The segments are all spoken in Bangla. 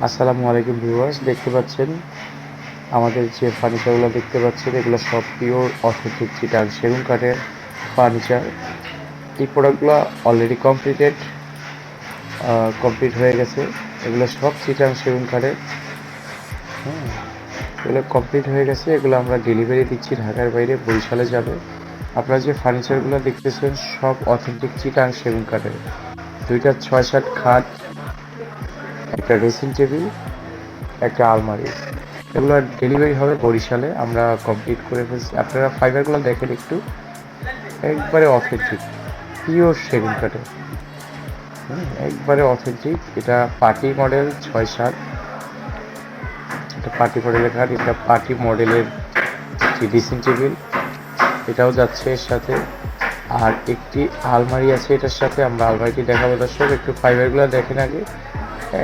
আসসালামু আলাইকুম ভিউয়ার্স, দেখতে পাচ্ছেন আমাদের যে ফার্নিচারগুলো দেখতে পাচ্ছেন এগুলো সব পিওর অথেন্টিক চিটাং সেগুন কাঠের ফার্নিচার। এই প্রোডাক্টগুলো অলরেডি কমপ্লিট হয়ে গেছে। এগুলো সব চিটাং সেগুন কাঠের। এগুলো কমপ্লিট হয়ে গেছে। এগুলো আমরা ডেলিভারি দিচ্ছি ঢাকার বাইরে, বরিশালে যাবে। আপনারা যে ফার্নিচারগুলো দেখতেছেন সব অথেন্টিক চিটাং সেগুন কাঠের। 2টা 6-7 খাট, একটা ড্রেসিং টেবিল, একটা আলমারি। এগুলো ডেলিভারি হবে বরিশালে। আমরা কমপ্লিট করে ফেলছি। আপনারা ফাইবারগুলো দেখেন একটু, একবারে অথেন্টিক পিওর সেগুন কাঠের। একবারে অথেন্টিক। এটা পার্টি মডেল 6-7, এটা পার্টি মডেলের খাট। এটা পার্টি মডেলের ড্রেসিং টেবিল, এটাও যাচ্ছে এর সাথে। আর একটি আলমারি আছে এটার সাথে। আমরা আলমারিটি দেখাবো দর্শক, একটু ফাইবারগুলো দেখেন আগে।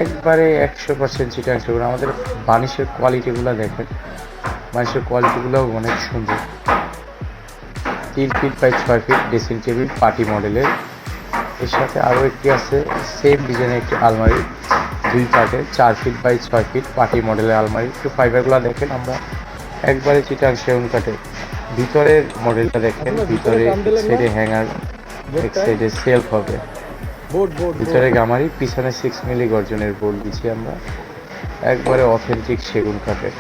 একবারে 100% চিটাং সেগুন। আমাদের বানিশের কোয়ালিটিগুলো দেখেন, বানিশের কোয়ালিটিগুলোও অনেক সুন্দর। 3 feet by 6 feet dressing table party মডেলের। এর সাথে আরও একটি আছে সেম ডিজাইনের একটি আলমারি, 2 পার্টের, 4 ফিট বাই 6 ফিট পার্টি মডেলের আলমারি। একটু ফাইবারগুলো দেখেন। আমরা একবারে চিটাং সেগুন কাঠের। ভিতরের মডেলটা দেখেন, ভিতরে এক সাইডে হ্যাঙ্গার, এক সাইডে সেলফ হবে। ভিতরে গামারি, পিছনে 6 মিলি গর্জনের বোর্ড দিচ্ছি আমরা। একবারে অথেন্টিক সেগুন কাঠের।